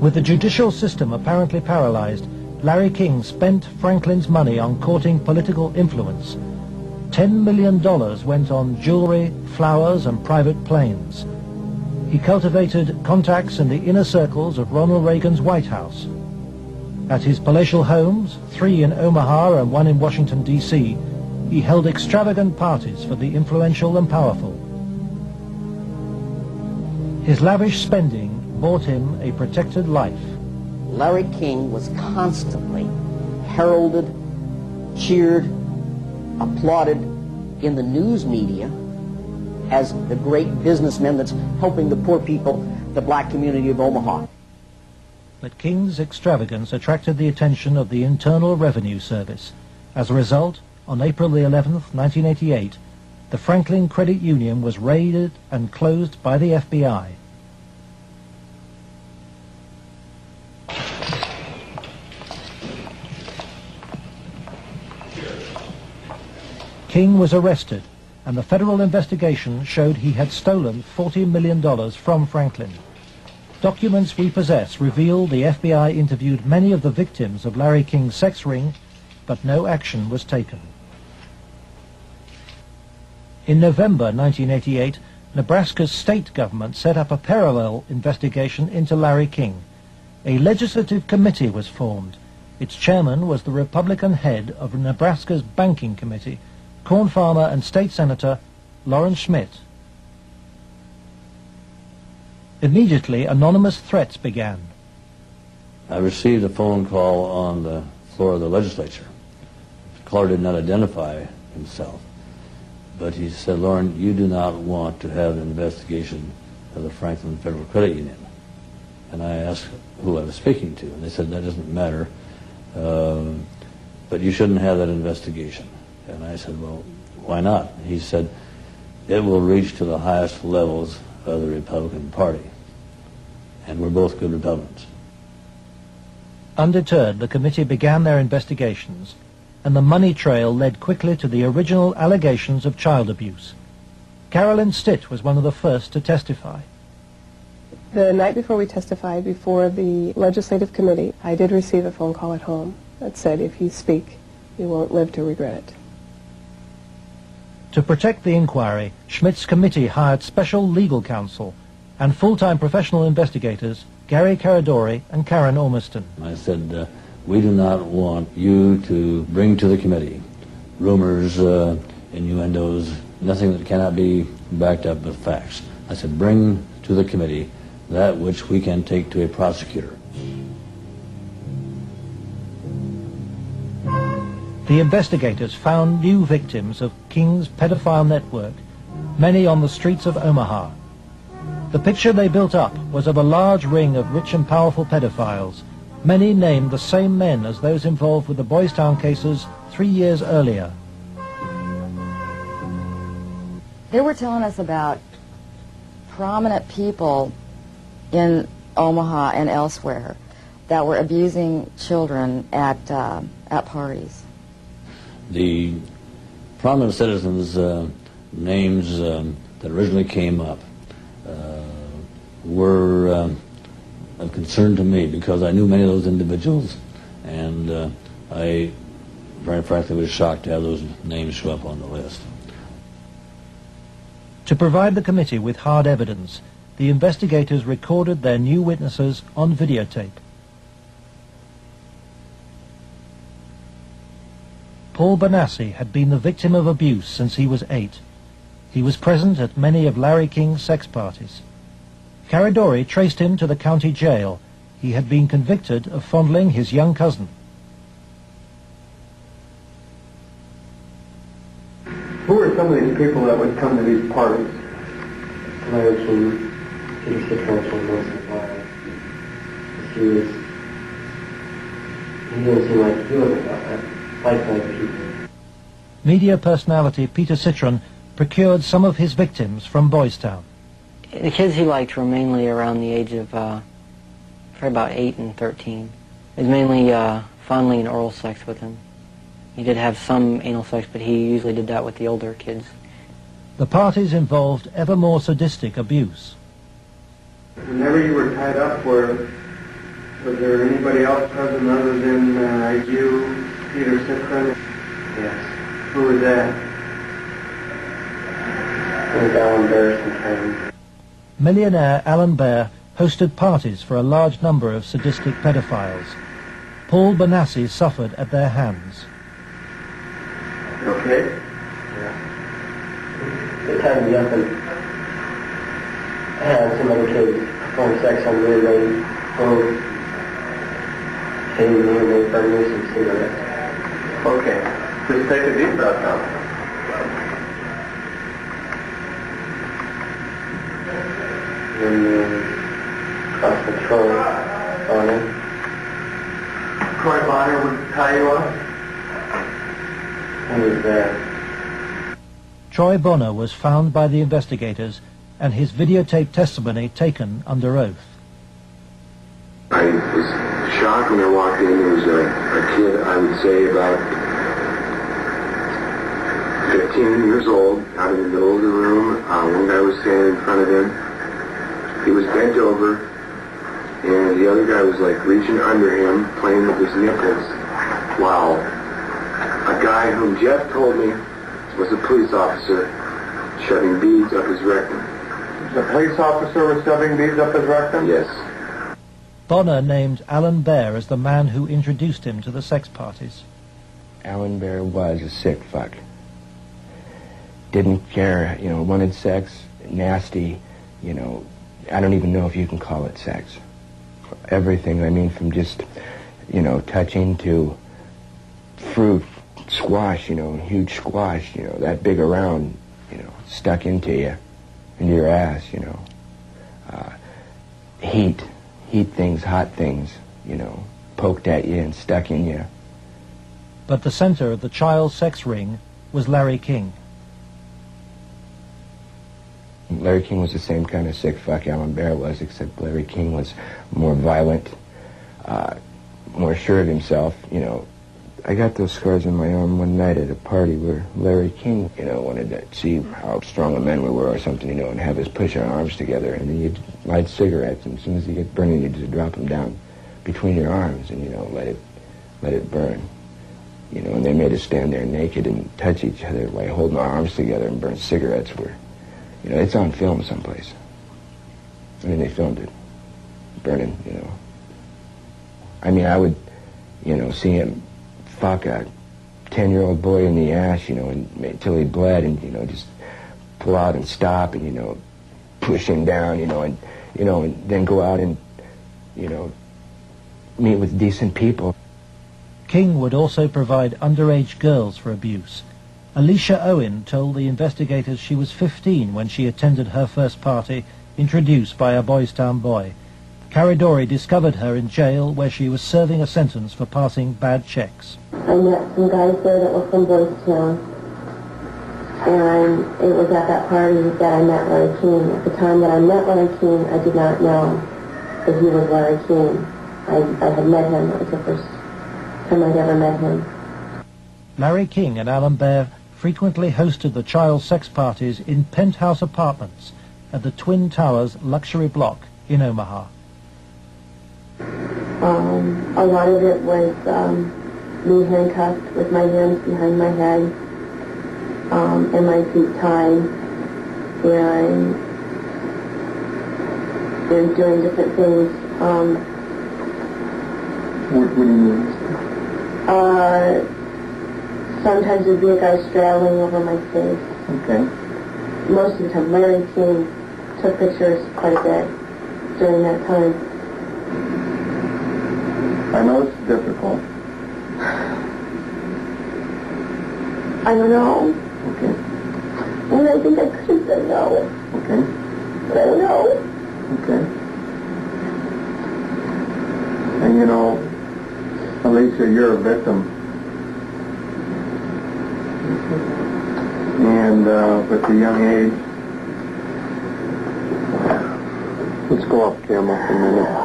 With the judicial system apparently paralyzed, Larry King spent Franklin's money on courting political influence. $10 million went on jewelry, flowers, and private planes. He cultivated contacts in the inner circles of Ronald Reagan's White House. At his palatial homes, 3 in Omaha and 1 in Washington, D.C., he held extravagant parties for the influential and powerful. His lavish spending bought him a protected life. Larry King was constantly heralded, cheered, applauded in the news media as the great businessman that's helping the poor people, the black community of Omaha. But King's extravagance attracted the attention of the Internal Revenue Service. As a result, on April the 11th, 1988, the Franklin Credit Union was raided and closed by the FBI. King was arrested, and the federal investigation showed he had stolen $40 million from Franklin. Documents we possess reveal the FBI interviewed many of the victims of Larry King's sex ring, but no action was taken. In November 1988, Nebraska's state government set up a parallel investigation into Larry King. A legislative committee was formed. Its chairman was the Republican head of Nebraska's Banking Committee, corn farmer and state senator Lawrence Schmidt. Immediately, anonymous threats began. I received a phone call on the floor of the legislature. The caller did not identify himself, but he said, "Lauren, you do not want to have an investigation of the Franklin Federal Credit Union." And I asked who I was speaking to, and they said, "That doesn't matter, but you shouldn't have that investigation." And I said, "Well, why not?" He said, "It will reach to the highest levels of the Republican Party, and we're both good Republicans." Undeterred, the committee began their investigations, and the money trail led quickly to the original allegations of child abuse. Carolyn Stitt was one of the first to testify. The night before we testified before the legislative committee, I did receive a phone call at home that said, "If you speak, you won't live to regret it." To protect the inquiry, Schmidt's committee hired special legal counsel and full-time professional investigators Gary Caradori and Karen Ormiston. I said, "We do not want you to bring to the committee rumors, innuendos, nothing that cannot be backed up with facts." I said, "Bring to the committee that which we can take to a prosecutor." The investigators found new victims of King's pedophile network, many on the streets of Omaha. The picture they built up was of a large ring of rich and powerful pedophiles. Many named the same men as those involved with the Boys Town cases 3 years earlier. They were telling us about prominent people in Omaha and elsewhere that were abusing children at parties. The prominent citizens' names that originally came up were of concern to me because I knew many of those individuals, and I, very frankly, was shocked to have those names show up on the list. To provide the committee with hard evidence, the investigators recorded their new witnesses on videotape. Paul Bonassi had been the victim of abuse since he was 8. He was present at many of Larry King's sex parties. Caradori traced him to the county jail. He had been convicted of fondling his young cousin. Who were some of these people that would come to these parties? Larry King, Peter Citron, he didn't seem like he was like people. Media personality Peter Citron procured some of his victims from Boys Town. The kids he liked were mainly around the age of probably about 8 and 13. It was mainly fondling and oral sex with him. He did have some anal sex, but he usually did that with the older kids. The parties involved ever more sadistic abuse. Whenever you were tied up for Was there anybody else present other than you, Peter Citron? Yes. Who was that? It was Alan Bear's friend. Millionaire Alan Bear hosted parties for a large number of sadistic pedophiles. Paul Benassi suffered at their hands. You okay? Yeah. They tied me up and I had some other kids perform sex on me and they both chained me and they burned me some cigarettes. Okay. Just take a deep breath now. And cross the Troy Bonner. Troy Bonner would tie you up? He was there. Troy Bonner was found by the investigators and his videotaped testimony taken under oath. I was shocked when I walked in. There was a kid, I would say about 15 years old, out in the middle of the room. One guy was standing in front of him. He was bent over, and the other guy was like reaching under him, playing with his nipples, while a guy whom Jeff told me was a police officer shoving beads up his rectum. The police officer was shoving beads up his rectum? Yes. Bonner named Alan Bear as the man who introduced him to the sex parties. Alan Bear was a sick fuck. Didn't care, wanted sex, nasty, I don't even know if you can call it sex. Everything, from just, touching to fruit, squash, huge squash, that big around, stuck into you, into your ass, heat things, hot things, poked at you and stuck in you. But the center of the child sex ring was Larry King. Larry King was the same kind of sick fuck Alan Bear was, except Larry King was more violent, more sure of himself, I got those scars on my arm one night at a party where Larry King, wanted to see how strong a man we were or something, and have us push our arms together, and then you'd light cigarettes, and as soon as you get burning, you just drop them down between your arms and, let it burn. And they made us stand there naked and touch each other while holding our arms together and burn cigarettes where, it's on film someplace. They filmed it, burning, I would, see him fuck a 10-year-old boy in the ass, until he bled, and, just pull out and stop and, push him down, and then go out and, meet with decent people. King would also provide underage girls for abuse. Alicia Owen told the investigators she was 15 when she attended her first party, introduced by a Boys Town boy. Caridori discovered her in jail where she was serving a sentence for passing bad checks. I met some guys there that were from Boys Town, and it was at that party that I met Larry King. At the time that I met Larry King, I did not know that he was Larry King. I had met him. It was the first time I'd ever met him. Larry King and Alan Bear frequently hosted the child sex parties in penthouse apartments at the Twin Towers luxury block in Omaha. A lot of it was me handcuffed with my hands behind my head and my feet tied, and doing different things. What do you mean? Sometimes there'd be a guy straddling over my face. Okay. Most of the time, Larry King took pictures quite a bit during that time. I know it's difficult. I don't know. Okay. And I think I could have said no. Okay. But I don't know. Okay. And Alicia, you're a victim. And with a young age, let's go off camera for a minute.